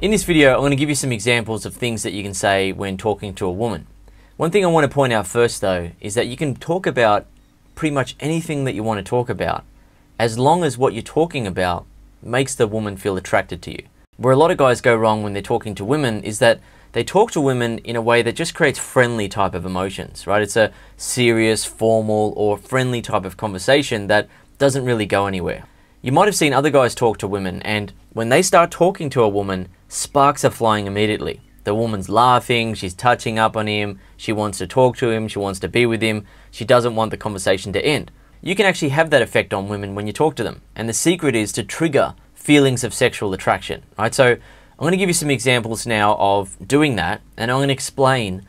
In this video, I'm going to give you some examples of things that you can say when talking to a woman. One thing I want to point out first though, is that you can talk about pretty much anything that you want to talk about, as long as what you're talking about makes the woman feel attracted to you. Where a lot of guys go wrong when they're talking to women is that they talk to women in a way that just creates friendly type of emotions, right? It's a serious, formal, or friendly type of conversation that doesn't really go anywhere. You might have seen other guys talk to women, and when they start talking to a woman, sparks are flying immediately. The woman's laughing, she's touching up on him, she wants to talk to him, she wants to be with him, she doesn't want the conversation to end. You can actually have that effect on women when you talk to them, and the secret is to trigger feelings of sexual attraction, right? So I'm going to give you some examples now of doing that, and I'm going to explain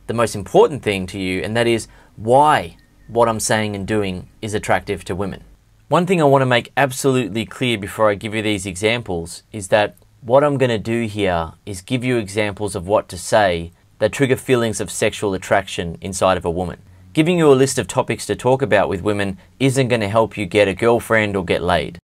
the most important thing to you, and that is why what I'm saying and doing is attractive to women. One thing I want to make absolutely clear before I give you these examples is that what I'm going to do here is give you examples of what to say that trigger feelings of sexual attraction inside of a woman. Giving you a list of topics to talk about with women isn't going to help you get a girlfriend or get laid.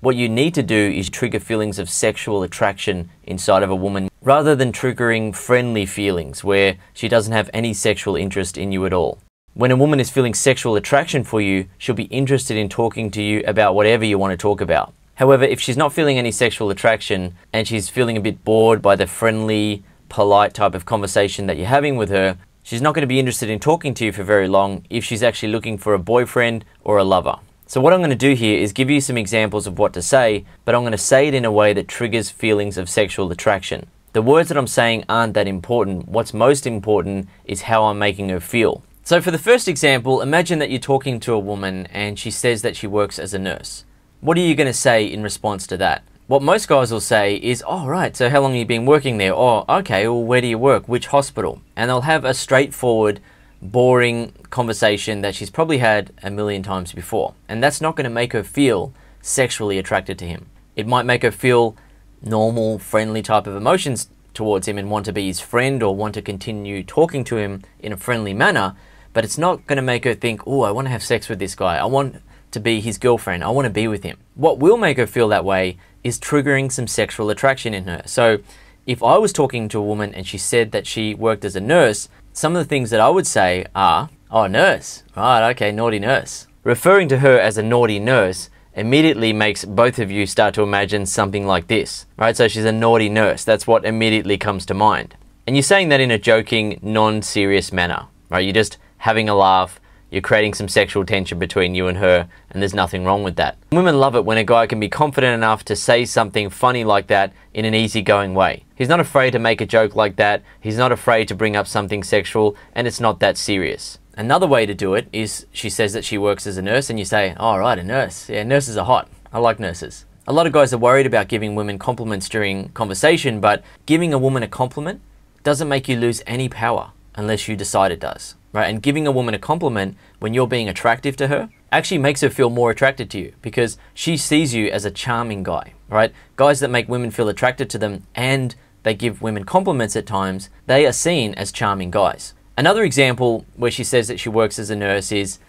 What you need to do is trigger feelings of sexual attraction inside of a woman rather than triggering friendly feelings where she doesn't have any sexual interest in you at all. When a woman is feeling sexual attraction for you, she'll be interested in talking to you about whatever you want to talk about. However, if she's not feeling any sexual attraction and she's feeling a bit bored by the friendly, polite type of conversation that you're having with her, she's not going to be interested in talking to you for very long if she's actually looking for a boyfriend or a lover. So what I'm going to do here is give you some examples of what to say, but I'm going to say it in a way that triggers feelings of sexual attraction. The words that I'm saying aren't that important. What's most important is how I'm making her feel. So for the first example, imagine that you're talking to a woman and she says that she works as a nurse. What are you going to say in response to that? What most guys will say is, oh right, so how long have you been working there? Oh, okay, well where do you work? Which hospital? And they'll have a straightforward, boring conversation that she's probably had a million times before. And that's not going to make her feel sexually attracted to him. It might make her feel normal, friendly type of emotions towards him and want to be his friend or want to continue talking to him in a friendly manner, but it's not going to make her think, oh, I want to have sex with this guy. I want to be his girlfriend. I want to be with him. What will make her feel that way is triggering some sexual attraction in her. So if I was talking to a woman and she said that she worked as a nurse, some of the things that I would say are, oh, nurse, right, okay, naughty nurse. Referring to her as a naughty nurse immediately makes both of you start to imagine something like this, right? So she's a naughty nurse. That's what immediately comes to mind. And you're saying that in a joking, non-serious manner, right? You're just having a laugh. You're creating some sexual tension between you and her, and there's nothing wrong with that. Women love it when a guy can be confident enough to say something funny like that in an easygoing way. He's not afraid to make a joke like that, he's not afraid to bring up something sexual, and it's not that serious. Another way to do it is she says that she works as a nurse and you say, oh right, a nurse. Yeah, nurses are hot. I like nurses. A lot of guys are worried about giving women compliments during conversation, but giving a woman a compliment doesn't make you lose any power unless you decide it does. Right? And giving a woman a compliment when you're being attractive to her actually makes her feel more attracted to you because she sees you as a charming guy, right? Guys that make women feel attracted to them and they give women compliments at times, they are seen as charming guys. Another example where she says that she works as a nurse is,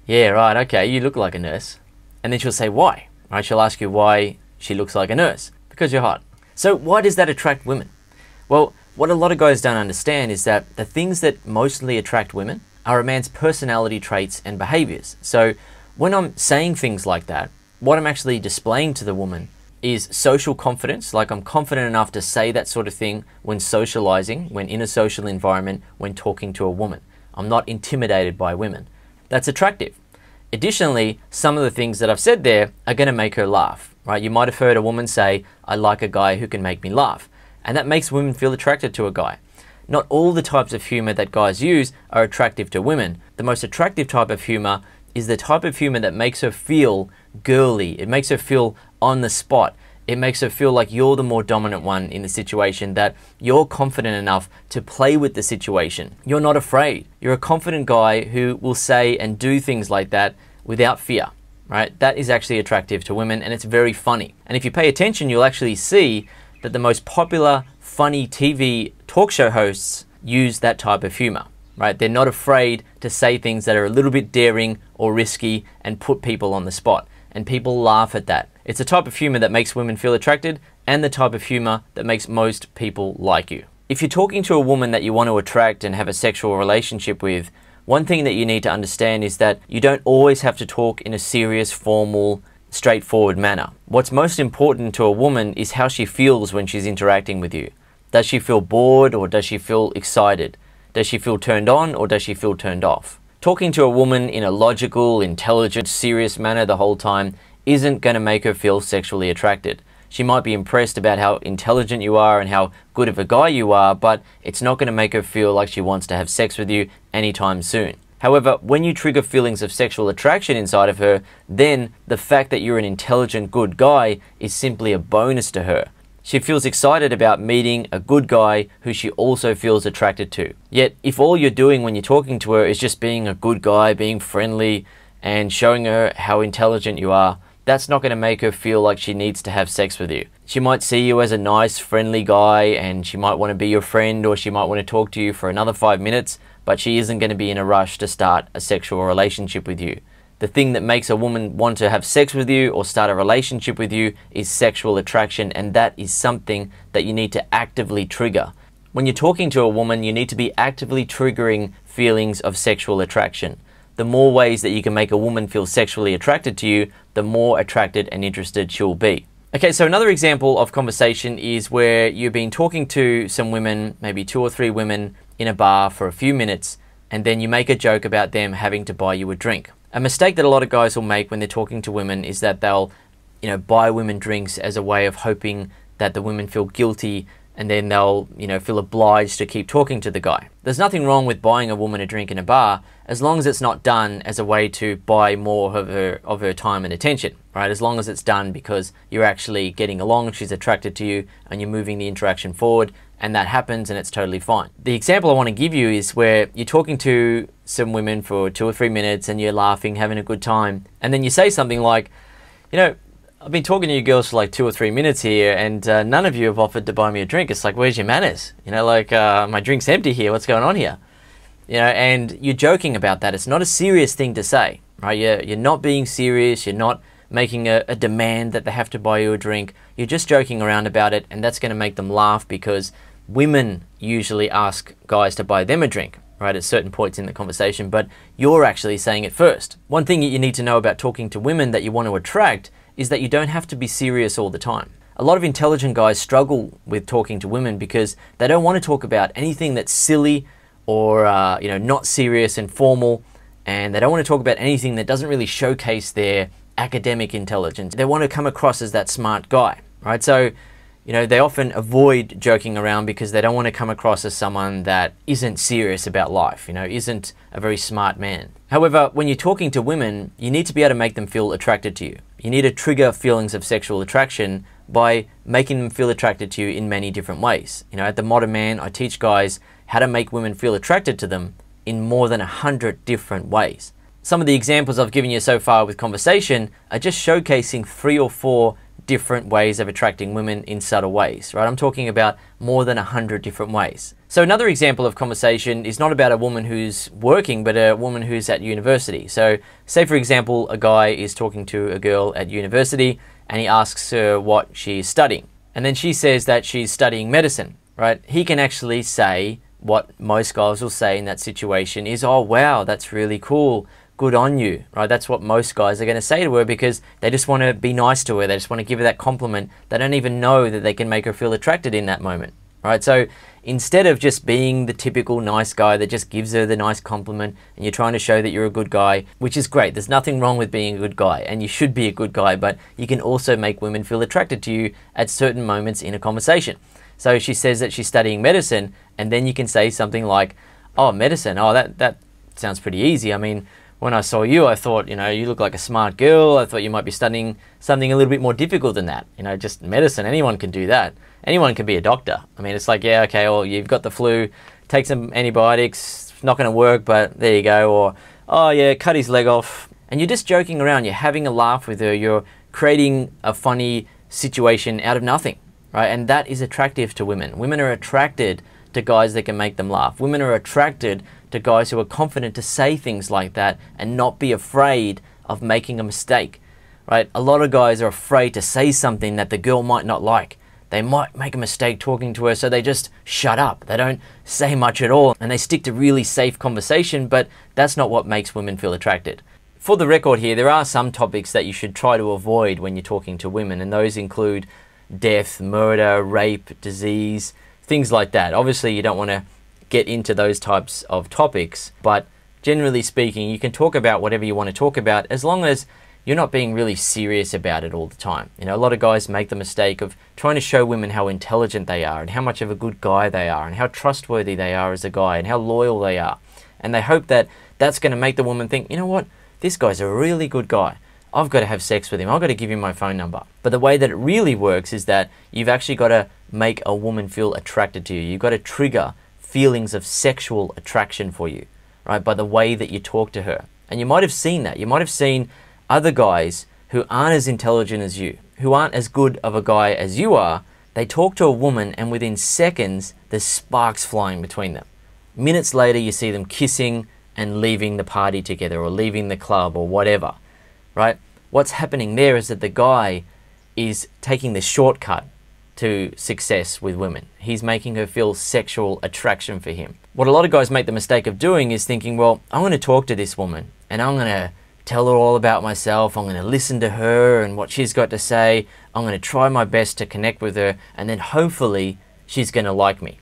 yeah, right, okay, you look like a nurse. And then she'll say, why? Right? She'll ask you why she looks like a nurse. Because you're hot. So why does that attract women? Well, what a lot of guys don't understand is that the things that mostly attract women are a man's personality traits and behaviors. So when I'm saying things like that, what I'm actually displaying to the woman is social confidence, like I'm confident enough to say that sort of thing when socializing, when in a social environment, when talking to a woman. I'm not intimidated by women. That's attractive. Additionally, some of the things that I've said there are going to make her laugh, right? You might have heard a woman say, I like a guy who can make me laugh. And that makes women feel attracted to a guy. Not all the types of humor that guys use are attractive to women. The most attractive type of humor is the type of humor that makes her feel girly. It makes her feel on the spot. It makes her feel like you're the more dominant one in the situation, that you're confident enough to play with the situation. You're not afraid. You're a confident guy who will say and do things like that without fear, right? That is actually attractive to women, and it's very funny. And if you pay attention, you'll actually see that the most popular, funny TV talk show hosts use that type of humor, right? They're not afraid to say things that are a little bit daring or risky and put people on the spot. And people laugh at that. It's a type of humor that makes women feel attracted, and the type of humor that makes most people like you. If you're talking to a woman that you want to attract and have a sexual relationship with, one thing that you need to understand is that you don't always have to talk in a serious, formal, straightforward manner. What's most important to a woman is how she feels when she's interacting with you. Does she feel bored or does she feel excited? Does she feel turned on or does she feel turned off? Talking to a woman in a logical, intelligent, serious manner the whole time isn't going to make her feel sexually attracted. She might be impressed about how intelligent you are and how good of a guy you are, but it's not going to make her feel like she wants to have sex with you anytime soon. However, when you trigger feelings of sexual attraction inside of her, then the fact that you're an intelligent, good guy is simply a bonus to her. She feels excited about meeting a good guy who she also feels attracted to. Yet, if all you're doing when you're talking to her is just being a good guy, being friendly, and showing her how intelligent you are, that's not going to make her feel like she needs to have sex with you. She might see you as a nice, friendly guy, and she might want to be your friend, or she might want to talk to you for another 5 minutes, but she isn't going to be in a rush to start a sexual relationship with you. The thing that makes a woman want to have sex with you or start a relationship with you is sexual attraction, and that is something that you need to actively trigger. When you're talking to a woman, you need to be actively triggering feelings of sexual attraction. The more ways that you can make a woman feel sexually attracted to you, the more attracted and interested she'll be. Okay, so another example of conversation is where you've been talking to some women, maybe 2 or 3 women in a bar for a few minutes, and then you make a joke about them having to buy you a drink. A mistake that a lot of guys will make when they're talking to women is that they'll, buy women drinks as a way of hoping that the women feel guilty, and then they'll, feel obliged to keep talking to the guy. There's nothing wrong with buying a woman a drink in a bar, as long as it's not done as a way to buy more of her time and attention, right? As long as it's done because you're actually getting along, she's attracted to you, and you're moving the interaction forward, and that happens and it's totally fine. The example I want to give you is where you're talking to some women for 2 or 3 minutes and you're laughing, having a good time, and then you say something like, I've been talking to you girls for like 2 or 3 minutes here, and none of you have offered to buy me a drink. It's like, where's your manners? My drink's empty here. What's going on here? And you're joking about that. It's not a serious thing to say, right? You're not being serious. You're not making a demand that they have to buy you a drink. You're just joking around about it, and that's going to make them laugh because women usually ask guys to buy them a drink, right, at certain points in the conversation, but you're actually saying it first. One thing that you need to know about talking to women that you want to attract is that you don't have to be serious all the time. A lot of intelligent guys struggle with talking to women because they don't want to talk about anything that's silly or not serious and formal, and they don't want to talk about anything that doesn't really showcase their academic intelligence. They want to come across as that smart guy, right? So, they often avoid joking around because they don't want to come across as someone that isn't serious about life, isn't a very smart man. However, when you're talking to women, you need to be able to make them feel attracted to you. You need to trigger feelings of sexual attraction by making them feel attracted to you in many different ways. At The Modern Man, I teach guys how to make women feel attracted to them in more than 100 different ways. Some of the examples I've given you so far with conversation are just showcasing 3 or 4 different ways of attracting women in subtle ways, right? I'm talking about more than 100 different ways. So another example of conversation is not about a woman who's working, but a woman who's at university. So say, for example, a guy is talking to a girl at university and he asks her what she's studying. And then she says that she's studying medicine, right? He can actually say what most guys will say in that situation is, oh, wow, that's really cool. Good on you, right? That's what most guys are going to say to her because they just want to be nice to her. They just want to give her that compliment. They don't even know that they can make her feel attracted in that moment, right? So instead of just being the typical nice guy that just gives her the nice compliment and you're trying to show that you're a good guy, which is great. There's nothing wrong with being a good guy and you should be a good guy, but you can also make women feel attracted to you at certain moments in a conversation. So she says that she's studying medicine, and then you can say something like, oh, medicine, oh, that sounds pretty easy. I mean, when I saw you, I thought, you look like a smart girl. I thought you might be studying something a little bit more difficult than that. Just medicine, anyone can do that. Anyone can be a doctor. I mean, it's like, yeah, okay, well, you've got the flu, take some antibiotics, it's not going to work, but there you go. Or, oh yeah, cut his leg off. And you're just joking around. You're having a laugh with her. You're creating a funny situation out of nothing, right? And that is attractive to women. Women are attracted to guys that can make them laugh. Women are attracted to guys who are confident to say things like that and not be afraid of making a mistake, right? A lot of guys are afraid to say something that the girl might not like. they might make a mistake talking to her, so they just shut up. They don't say much at all, and they stick to really safe conversation, but that's not what makes women feel attracted. For the record here, there are some topics that you should try to avoid when you're talking to women, and those include death, murder, rape, disease, things like that. Obviously, you don't want to get into those types of topics, but generally speaking, you can talk about whatever you want to talk about as long as you're not being really serious about it all the time. You know, a lot of guys make the mistake of trying to show women how intelligent they are and how much of a good guy they are and how trustworthy they are as a guy and how loyal they are. And they hope that that's going to make the woman think, you know what, this guy's a really good guy. I've got to have sex with him. I've got to give him my phone number. But the way that it really works is that you've actually got to make a woman feel attracted to you. You've got to trigger feelings of sexual attraction for you, right, by the way that you talk to her. And you might have seen that. You might have seen other guys who aren't as intelligent as you, who aren't as good of a guy as you are. They talk to a woman and within seconds, there's sparks flying between them. Minutes later, you see them kissing and leaving the party together or leaving the club or whatever, right? What's happening there is that the guy is taking the shortcut to success with women. He's making her feel sexual attraction for him. What a lot of guys make the mistake of doing is thinking, well, I'm going to talk to this woman and I'm going to tell her all about myself. I'm going to listen to her and what she's got to say. I'm going to try my best to connect with her and then hopefully she's going to like me.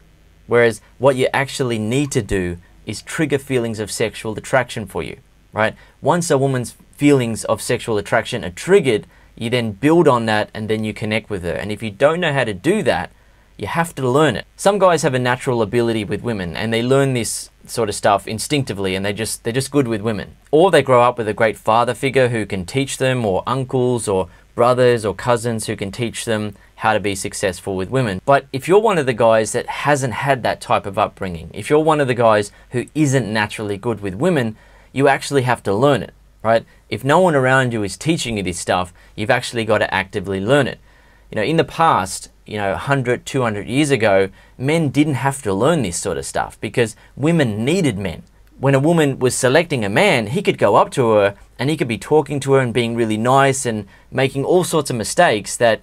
Whereas what you actually need to do is trigger feelings of sexual attraction for you, right? Once a woman's feelings of sexual attraction are triggered, you then build on that and then you connect with her. And if you don't know how to do that, you have to learn it. Some guys have a natural ability with women and they learn this sort of stuff instinctively and they're just good with women. Or they grow up with a great father figure who can teach them, or uncles or brothers or cousins who can teach them how to be successful with women. But if you're one of the guys that hasn't had that type of upbringing, if you're one of the guys who isn't naturally good with women, you actually have to learn it, right? If no one around you is teaching you this stuff, you've actually got to actively learn it. You know, in the past, 100, 200 years ago, men didn't have to learn this sort of stuff because women needed men. When a woman was selecting a man, he could go up to her and he could be talking to her and being really nice and making all sorts of mistakes that,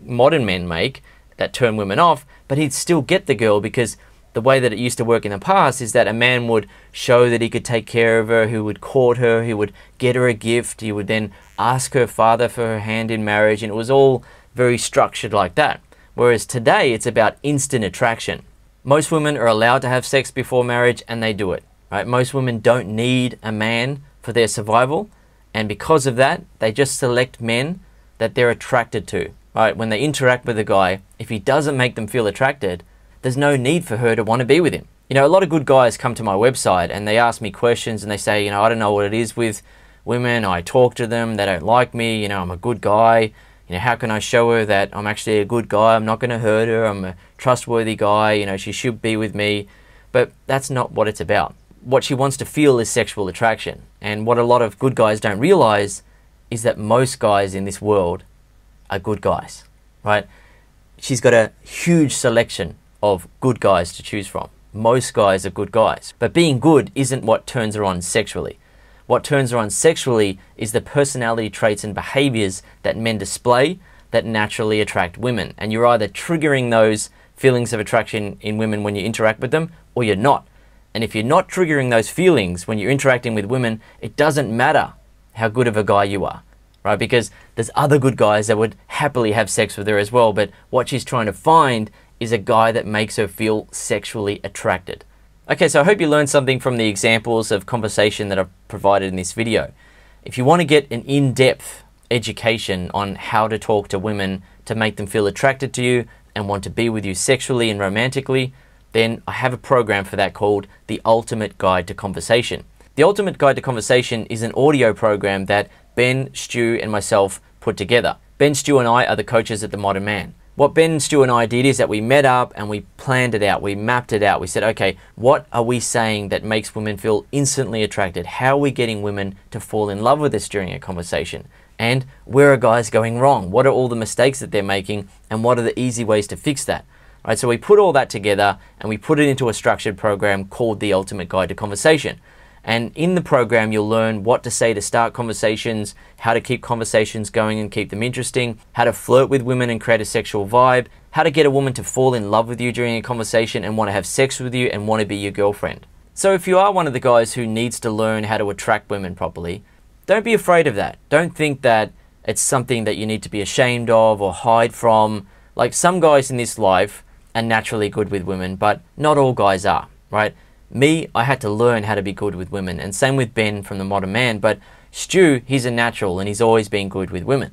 modern men make that turn women off, but he'd still get the girl because the way that it used to work in the past is that a man would show that he could take care of her, who would court her, he would get her a gift, he would then ask her father for her hand in marriage, and it was all very structured like that. Whereas today, it's about instant attraction. Most women are allowed to have sex before marriage and they do it, right? Most women don't need a man for their survival, and because of that, they just select men that they're attracted to, right? When they interact with a guy, if he doesn't make them feel attracted, there's no need for her to want to be with him. A lot of good guys come to my website and they ask me questions and they say, I don't know what it is with women. I talk to them, they don't like me, I'm a good guy. How can I show her that I'm actually a good guy? I'm not going to hurt her. I'm a trustworthy guy. She should be with me. But that's not what it's about. What she wants to feel is sexual attraction. And what a lot of good guys don't realize is that most guys in this world are good guys, right? She's got a huge selection of good guys to choose from. Most guys are good guys. But being good isn't what turns her on sexually. What turns her on sexually is the personality traits and behaviors that men display that naturally attract women. And you're either triggering those feelings of attraction in women when you interact with them, or you're not. And if you're not triggering those feelings when you're interacting with women, it doesn't matter how good of a guy you are, right? Because there's other good guys that would happily have sex with her as well. But what she's trying to find is a guy that makes her feel sexually attracted. Okay, so I hope you learned something from the examples of conversation that I've provided in this video. If you want to get an in-depth education on how to talk to women to make them feel attracted to you and want to be with you sexually and romantically, then I have a program for that called The Ultimate Guide to Conversation. The Ultimate Guide to Conversation is an audio program that Ben, Stu, and myself put together. Ben, Stu, and I are the coaches at The Modern Man. What Ben, Stu, and I did is that we met up and we planned it out. We mapped it out. We said, okay, what are we saying that makes women feel instantly attracted? How are we getting women to fall in love with us during a conversation? And where are guys going wrong? What are all the mistakes that they're making? And what are the easy ways to fix that? Right, so we put all that together and we put it into a structured program called The Ultimate Guide to Conversation. And in the program, you'll learn what to say to start conversations, how to keep conversations going and keep them interesting, how to flirt with women and create a sexual vibe, how to get a woman to fall in love with you during a conversation and want to have sex with you and want to be your girlfriend. So if you are one of the guys who needs to learn how to attract women properly, don't be afraid of that. Don't think that it's something that you need to be ashamed of or hide from. Like, some guys in this life are naturally good with women, but not all guys are, right? Me, I had to learn how to be good with women, and same with Ben from The Modern Man, but Stu, he's a natural and he's always been good with women,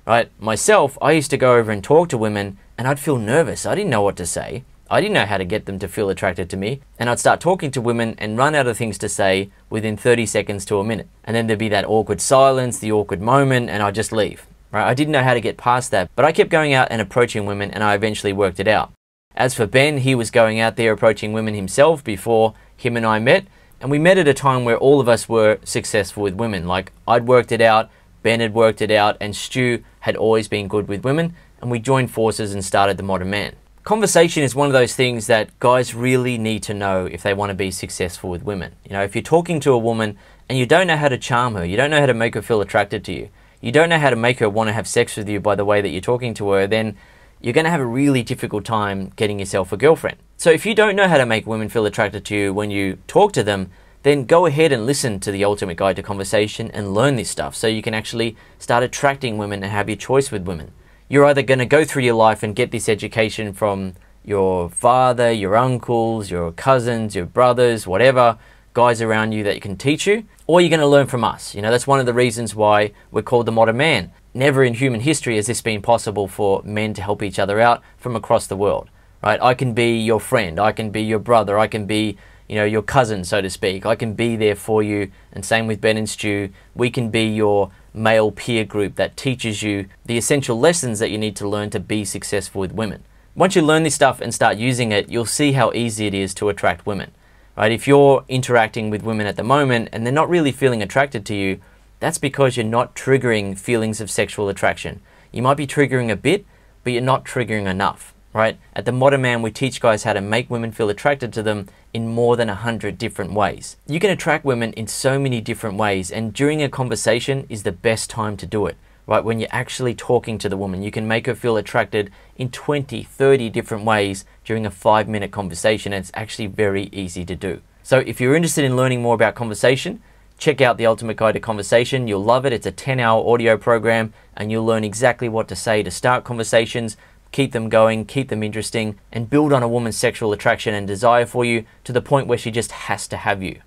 right? Myself, I used to go over and talk to women and I'd feel nervous. I didn't know what to say. I didn't know how to get them to feel attracted to me, and I'd start talking to women and run out of things to say within 30 seconds to a minute. And then there'd be that awkward silence, the awkward moment, and I'd just leave, right? I didn't know how to get past that, but I kept going out and approaching women and I eventually worked it out. As for Ben, he was going out there approaching women himself before him and I met, and we met at a time where all of us were successful with women. Like, I'd worked it out, Ben had worked it out, and Stu had always been good with women, and we joined forces and started The Modern Man. Conversation is one of those things that guys really need to know if they want to be successful with women. You know, if you're talking to a woman and you don't know how to charm her, you don't know how to make her feel attracted to you, you don't know how to make her want to have sex with you by the way that you're talking to her, then you're going to have a really difficult time getting yourself a girlfriend. So if you don't know how to make women feel attracted to you when you talk to them, then go ahead and listen to The Ultimate Guide to Conversation and learn this stuff so you can actually start attracting women and have your choice with women. You're either going to go through your life and get this education from your father, your uncles, your cousins, your brothers, whatever, guys around you that can teach you, or you're going to learn from us. You know, that's one of the reasons why we're called The Modern Man. Never in human history has this been possible for men to help each other out from across the world, right? I can be your friend, I can be your brother, I can be, you know, your cousin, so to speak. I can be there for you, and same with Ben and Stu. We can be your male peer group that teaches you the essential lessons that you need to learn to be successful with women. Once you learn this stuff and start using it, you'll see how easy it is to attract women, right? If you're interacting with women at the moment and they're not really feeling attracted to you, that's because you're not triggering feelings of sexual attraction. You might be triggering a bit, but you're not triggering enough, right? At The Modern Man, we teach guys how to make women feel attracted to them in more than 100 different ways. You can attract women in so many different ways, and during a conversation is the best time to do it, right? When you're actually talking to the woman, you can make her feel attracted in 20, 30 different ways during a 5-minute conversation, and it's actually very easy to do. So if you're interested in learning more about conversation, check out The Ultimate Guide to Conversation. You'll love it. It's a 10-hour audio program, and you'll learn exactly what to say to start conversations, keep them going, keep them interesting, and build on a woman's sexual attraction and desire for you to the point where she just has to have you.